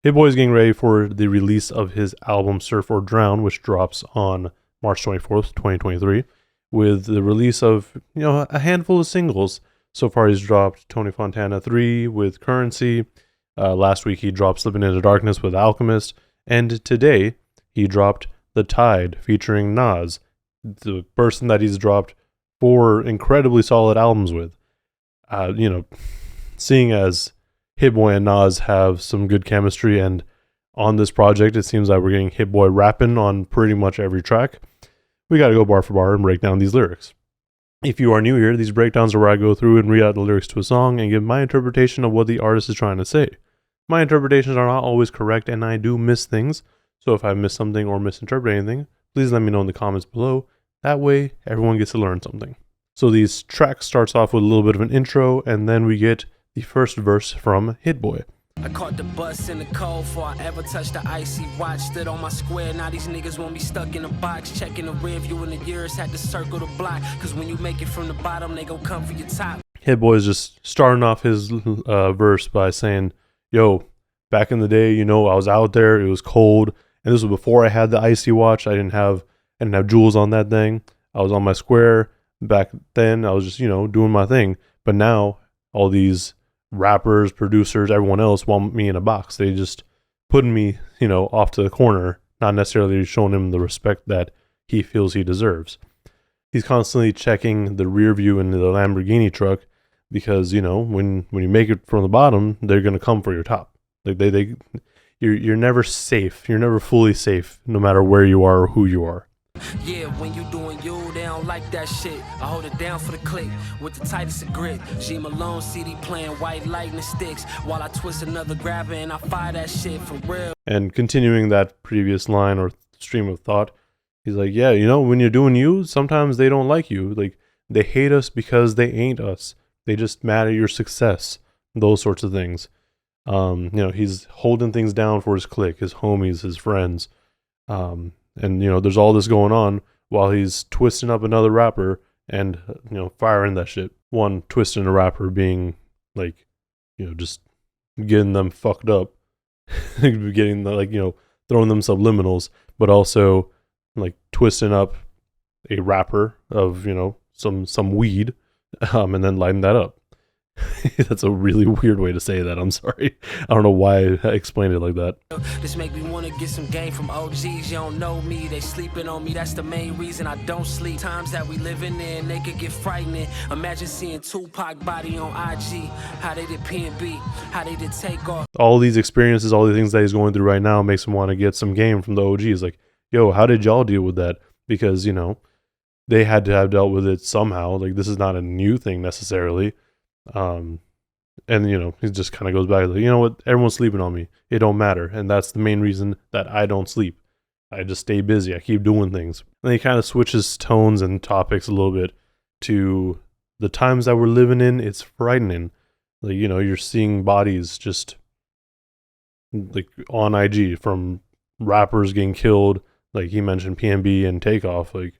Hit-Boy is getting ready for the release of his album Surf or Drown, which drops on March 24th, 2023, with the release of, a handful of singles. So far, he's dropped Tony Fontana 3 with Currency. Last week, he dropped Slipping Into Darkness with Alchemist. And today, he dropped The Tide featuring Nas, the person that he's dropped 4 incredibly solid albums with. Seeing as Hit-Boy and Nas have some good chemistry, and on this project, it seems like we're getting Hit-Boy rapping on pretty much every track. We got to go bar for bar and break down these lyrics. If you are new here, these breakdowns are where I go through and read out the lyrics to a song and give my interpretation of what the artist is trying to say. My interpretations are not always correct, and I do miss things, so if I miss something or misinterpret anything, please let me know in the comments below. That way, everyone gets to learn something. So these tracks starts off with a little bit of an intro, and then we get the first verse from Hit-Boy. I caught the bus in the cold before I ever touched the icy watch. Stood on my square, now these niggas want me stuck in a box. Checking the rear view in the years, had to circle the block. Cause when you make it from the bottom, they gon' come for your top. Hit-Boy is just starting off his verse by saying, yo, back in the day, I was out there, it was cold, and this was before I had the icy watch. I didn't have jewels on that thing. I was on my square. Back then, I was just, doing my thing. But now, all these rappers, producers, everyone else want me in a box. They just putting me, off to the corner, not necessarily showing him the respect that he feels he deserves. He's constantly checking the rear view in the Lamborghini truck because, when you make it from the bottom, they're going to come for your top. Like you're never safe. You're never fully safe, no matter where you are or who you are. Yeah, when you doing you, they don't like that shit. I hold it down for the click with the tightest of grip. G Malone CD playing white lightning sticks while I twist another grabber and I fire that shit for real. And continuing that previous line or stream of thought, he's like, yeah, when you're doing you, sometimes they don't like you. Like, they hate us because they ain't us. They just mad at your success. Those sorts of things. He's holding things down for his clique, his homies, his friends. And, there's all this going on while he's twisting up another rapper and, firing that shit. One, twisting a rapper being, like, just getting them fucked up. Getting, throwing them subliminals. But also, like, twisting up a rapper of, some weed, and then lighting that up. That's a really weird way to say that. I'm sorry. I don't know why I explained it like that. This make me want to get some game from OGs. You don't know me, they sleeping on me. That's the main reason I don't sleep. Times that we living in, they could get frightening. Imagine seeing Tupac body on IG. How they did P&B, how they did Takeoff. All these experiences, all the things that he's going through right now makes him want to get some game from the OGs. Like, yo, how did y'all deal with that? Because, they had to have dealt with it somehow. Like, this is not a new thing necessarily. He just kind of goes back like, you know what, everyone's sleeping on me, it don't matter, and that's the main reason that I don't sleep. I just stay busy, I keep doing things. And he kind of switches tones and topics a little bit to the times that we're living in. It's frightening. Like, you're seeing bodies just like on IG from rappers getting killed. Like he mentioned P&B and Takeoff. Like,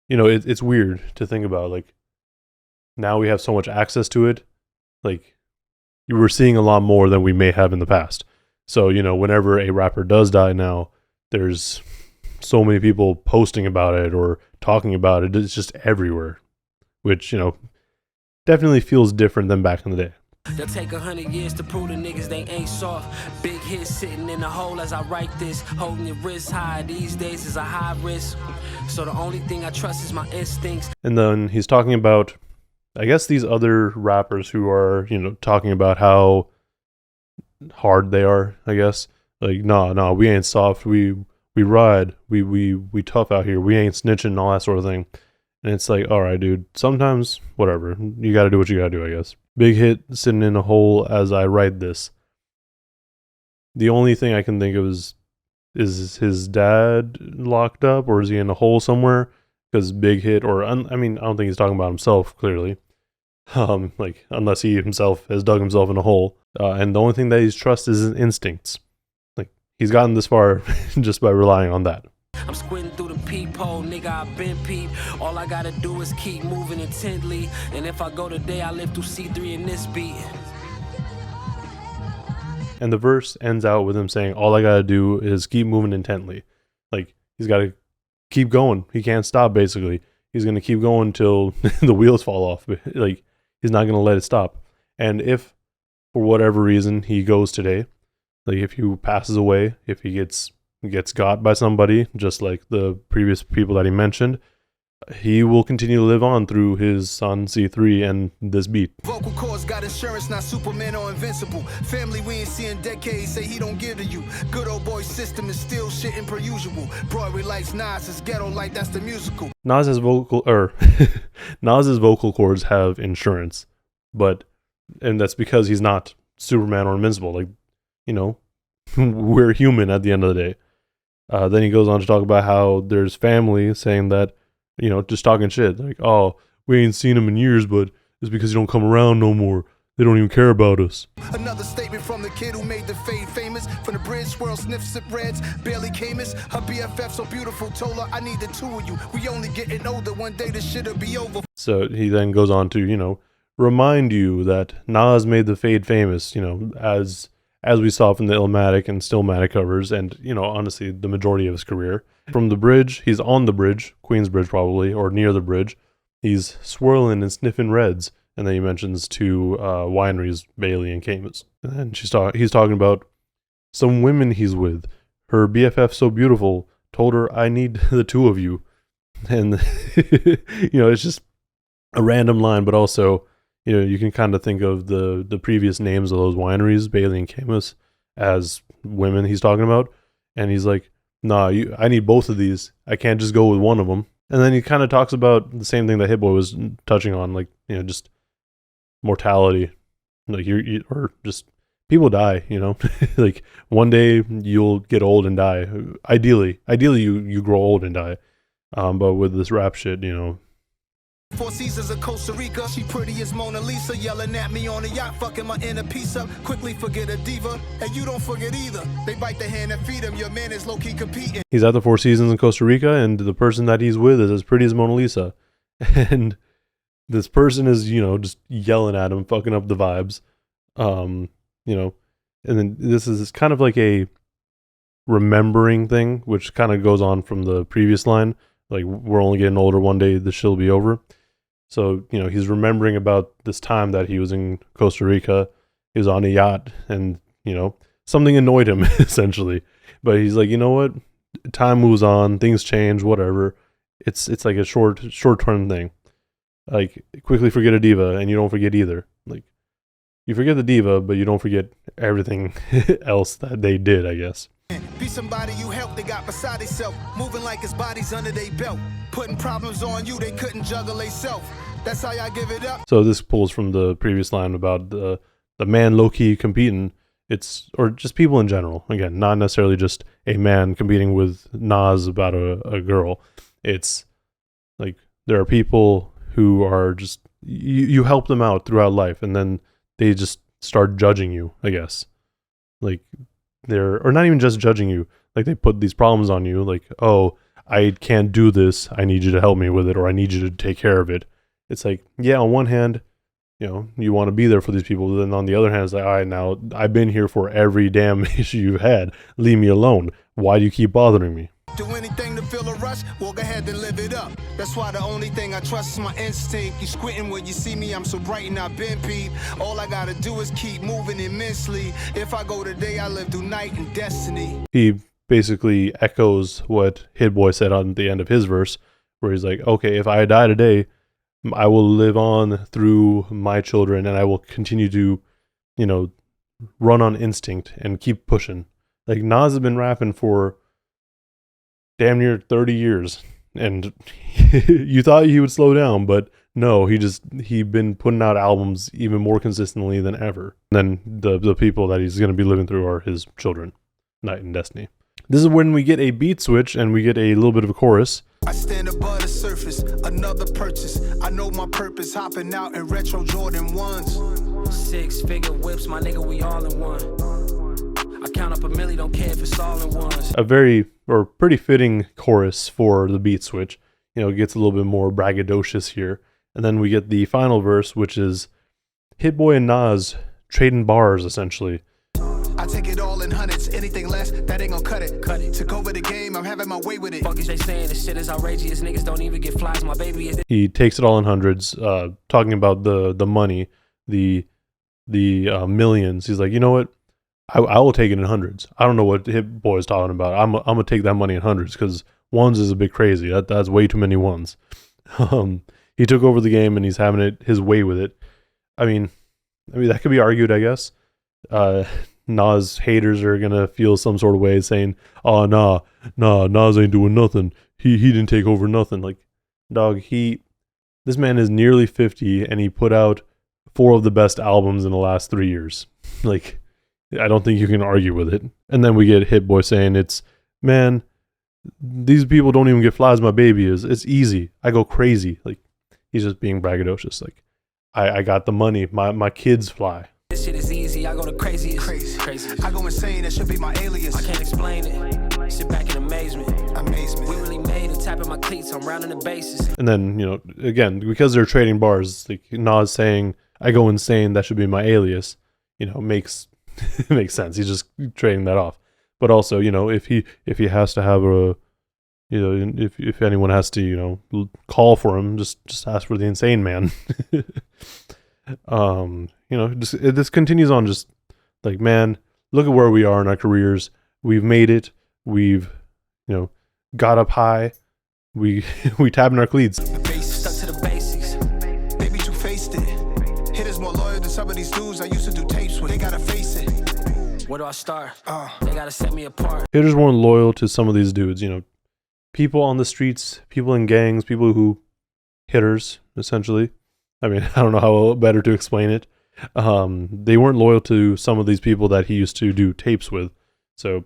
it's weird to think about. Like, now we have so much access to it. Like, you were seeing a lot more than we may have in the past. So, whenever a rapper does die now, there's so many people posting about it or talking about it. It's just everywhere, which, definitely feels different than back in the day. They'll take 100 years to prove the niggas they ain't soft. Big hit sitting in the hole as I write this. Holding your wrist high these days is a high risk. So the only thing I trust is my instincts. And then he's talking about, I guess, these other rappers who are, talking about how hard they are, I guess. Like, no, we ain't soft. We ride. We tough out here. We ain't snitching and all that sort of thing. And it's like, all right, dude, sometimes, whatever. You got to do what you got to do, I guess. Big hit sitting in a hole as I write this. The only thing I can think of is his dad locked up, or is he in a hole somewhere? Because Big Hit, I don't think he's talking about himself, clearly. Unless he himself has dug himself in a hole. And the only thing that he's trust is his instincts. Like, he's gotten this far just by relying on that. I'm squinting through the peephole, nigga, I've been peep. All I gotta do is keep moving intently. And if I go today, I live through C3 in this beat. And the verse ends out with him saying, all I gotta do is keep moving intently. Like, he's gotta keep going. He can't stop, basically. He's gonna keep going until the wheels fall off. Like, he's not gonna let it stop. And if, for whatever reason, he goes today, like if he passes away, if he gets got by somebody, just like the previous people that he mentioned, he will continue to live on through his son C3 and this beat. Vocal cords got insurance, not Superman or invincible. Family we ain't seen decades, say he don't give to you. Good old boy system is still shitting per usual. Broadway lights, Nas is ghetto like that's the musical. Nas's vocal cords have insurance, and that's because he's not Superman or invincible. Like, you know, we're human at the end of the day. Then he goes on to talk about how there's family saying that, you know, just talking shit. Like, oh, we ain't seen him in years, but it's because you don't come around no more. They don't even care about us. Another statement from the kid who made the fade famous. From the bridge, swirl, sniff, sip reds, barely came us. Her BFF so beautiful, told her I need the two of you. We only getting older, one day this shit'll be over. So he then goes on to, you know, remind you that Nas made the fade famous, you know, as we saw from the Illmatic and Stillmatic covers, and, you know, honestly, the majority of his career. From the bridge, he's on the bridge, Queensbridge probably, or near the bridge. He's swirling and sniffing reds. And then he mentions two wineries, Bailey and Camus. And then he's talking about some women he's with. Her BFF so beautiful, told her, I need the two of you. And, you know, it's just a random line, but also, you know, you can kind of think of the previous names of those wineries, Bailey and Camus, as women he's talking about. And he's like, nah, I need both of these. I can't just go with one of them. And then he kind of talks about the same thing that Hit-Boy was touching on, like, you know, just mortality. Like, or just people die, you know. Like, one day you'll get old and die. Ideally you grow old and die. But with this rap shit, you know. 4 seasons of Costa Rica, she pretty as Mona Lisa, yelling at me on a yacht, fucking my inner piece up. Quickly forget a diva, and you don't forget either. They bite the hand and feed him, your man is low-key competing. He's at the 4 Seasons in Costa Rica, and the person that he's with is as pretty as Mona Lisa. And this person is, you know, just yelling at him, fucking up the vibes. You know, and then this is kind of like a remembering thing, which kind of goes on from the previous line. Like, we're only getting older, one day this shit'll be over. So, you know, he's remembering about this time that he was in Costa Rica. He was on a yacht, and, you know, something annoyed him, essentially. But he's like, you know what? Time moves on, things change, whatever. It's like a short-term thing. Like, quickly forget a diva, and you don't forget either. Like, you forget the diva, but you don't forget everything else that they did, I guess. Be somebody you help, they got beside themselves, moving like his body's under their belt, putting problems on you, they couldn't juggle themselves. That's how y'all give it up. So this pulls from the previous line about the man low-key competing. Or just people in general. Again, not necessarily just a man competing with Nas about a girl. It's like, there are people who are just, you help them out throughout life, and then they just start judging you, I guess. Like, or not even just judging you, like, they put these problems on you, like, oh, I can't do this, I need you to help me with it, or I need you to take care of it. It's like, yeah, on one hand, you know, you want to be there for these people, but then on the other hand, it's like, all right, now, I've been here for every damn issue you've had, leave me alone, why do you keep bothering me? Do anything to feel a rush, walk ahead and live it up. That's why the only thing I trust is my instinct. You squinting when you see me, I'm so bright and I've been peep. All I gotta do is keep moving immensely. If I go today, I live through night and destiny. He basically echoes what Hit-Boy said on the end of his verse, where he's like, okay, if I die today, I will live on through my children, and I will continue to, you know, run on instinct and keep pushing. Like, Nas has been rapping for damn near 30 years, and you thought he would slow down, but no, he'd been putting out albums even more consistently than ever. And then the people that he's going to be living through are his children, Night and Destiny. This is when we get a beat switch and we get a little bit of a chorus. I stand above the surface, another purchase. I know my purpose, hopping out in retro Jordan 1s. 6-figure whips, my nigga, we all in one. I count up a milli, don't care if it's all in ones. A pretty fitting chorus for the beat switch. You know, it gets a little bit more braggadocious here. And then we get the final verse, which is Hit-Boy and Nas trading bars, essentially. I take it all in hundreds. Anything less, that ain't gonna cut it. Took over the game, I'm having my way with it. Fuck is they saying? This shit is outrageous. Niggas don't even get flies. My baby is. He takes it all in hundreds, talking about the money, the millions. He's like, you know what? I will take it in hundreds. I don't know what Hit-Boy is talking about. I'm gonna take that money in hundreds because ones is a bit crazy. That's way too many ones. He took over the game and he's having it his way with it. I mean that could be argued, I guess. Nas haters are gonna feel some sort of way saying, "Oh nah, Nas ain't doing nothing. He didn't take over nothing." Like, dog, this man is nearly 50 and he put out 4 of the best albums in the last 3 years. Like, I don't think you can argue with it. And then we get Hit-Boy saying, man, these people don't even get flies. My baby is. It's easy. I go crazy. Like, he's just being braggadocious. Like, I got the money. My kids fly. This shit is easy. I go to crazy. I go insane. That should be my alias. I can't explain it. Sit back in amazement. We really made it. Tapping my cleats. I'm rounding the bases. And then, again, because they're trading bars, like Nas saying, I go insane. That should be my alias. Makes sense. He's just trading that off. But also, if he has to have a, if anyone has to, call for him, just ask for the insane man. This continues on, just like, man, look at where we are in our careers. We've made it. We've, got up high. We tapping our cleats. Stuck to the basics. Baby, you faced it. Hitters more loyal than some of these dudes I used to do tapes with. They gotta face it. Where do I start? They gotta set me apart. Hitters weren't loyal to some of these dudes. People on the streets, people in gangs, people who hitters, essentially. I mean, I don't know how better to explain it. They weren't loyal to some of these people that he used to do tapes with. So,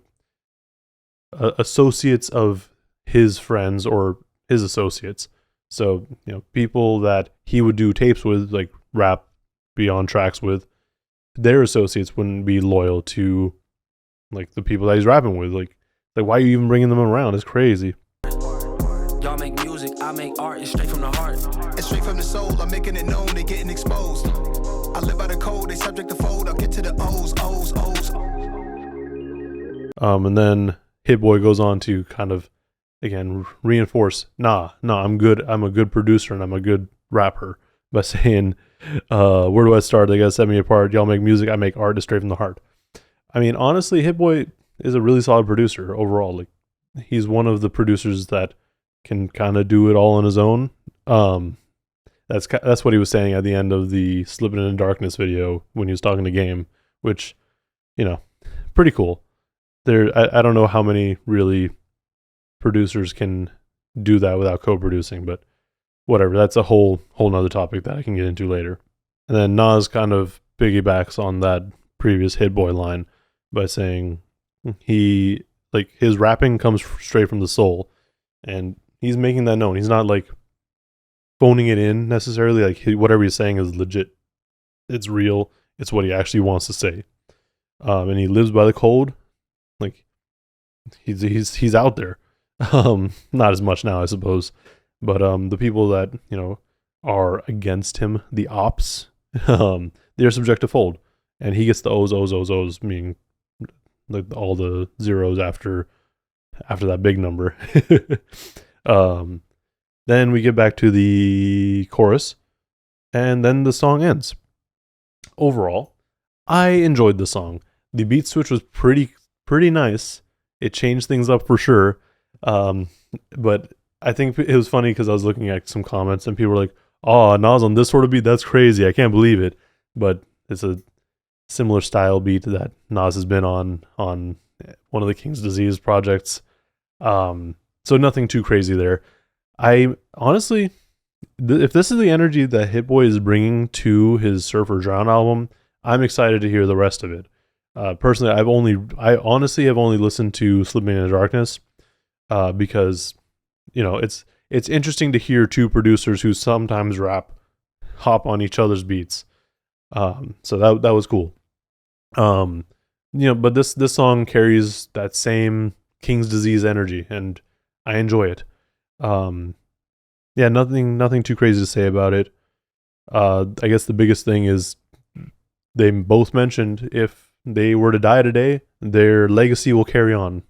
associates of his friends or his associates. So, people that he would do tapes with, like rap, be on tracks with, their associates wouldn't be loyal to, like, the people that he's rapping with. Like why are you even bringing them around? It's crazy. Y'all make music, I make art. It's straight from the heart. It's straight from the soul. I'm making it known. They getting exposed. I live by the code. They subject to fold. I'll get to the O's. And then Hit-Boy goes on to kind of, again, reinforce, I'm good. I'm a good producer and I'm a good rapper, by saying, where do I start? They gotta set me apart. Y'all make music, I make art. It's straight from the heart. I mean, honestly, Hit-Boy is a really solid producer overall. Like, he's one of the producers that can kind of do it all on his own. That's what he was saying at the end of the Slipping in the Darkness video when he was talking to Game, which, pretty cool. I don't know how many really producers can do that without co-producing, but whatever. That's a whole nother topic that I can get into later. And then Nas kind of piggybacks on that previous Hit-Boy line by saying his rapping comes straight from the soul, and he's making that known. He's not like phoning it in necessarily. Like, whatever he's saying is legit. It's real. It's what he actually wants to say. And he lives by the code. Like, he's out there. Not as much now, I suppose. But the people that, are against him, the ops, they're subject to fold. And he gets the O's, meaning like all the zeros after that big number. Then we get back to the chorus, and then the song ends. Overall, I enjoyed the song. The beat switch was pretty nice. It changed things up for sure. But I think it was funny because I was looking at some comments and people were like, "Oh, Nas on this sort of beat, that's crazy. I can't believe it." But it's a similar style beat that Nas has been on one of the King's Disease projects. So nothing too crazy there. I honestly, if this is the energy that Hit-Boy is bringing to his Surf or Drown album, I'm excited to hear the rest of it. Personally, I honestly have only listened to Slipping in the Darkness, because, it's interesting to hear two producers who sometimes rap hop on each other's beats. So that was cool. But this song carries that same King's Disease energy, and I enjoy it. Nothing too crazy to say about it. I guess the biggest thing is they both mentioned if they were to die today, their legacy will carry on,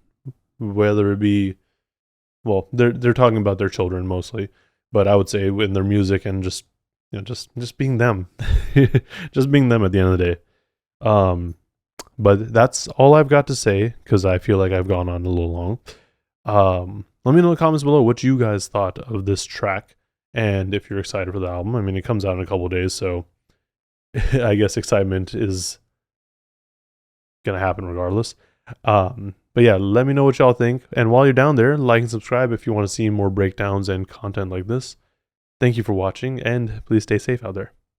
whether it be, well, they're talking about their children mostly, but I would say in their music and just just being them, just being them at the end of the day. But that's all I've got to say because I feel like I've gone on a little long. Let me know in the comments below what you guys thought of this track and if you're excited for the album. I mean, it comes out in a couple of days, so I guess excitement is gonna happen regardless. But yeah, let me know what y'all think. And while you're down there, like and subscribe if you want to see more breakdowns and content like this. Thank you for watching, and please stay safe out there.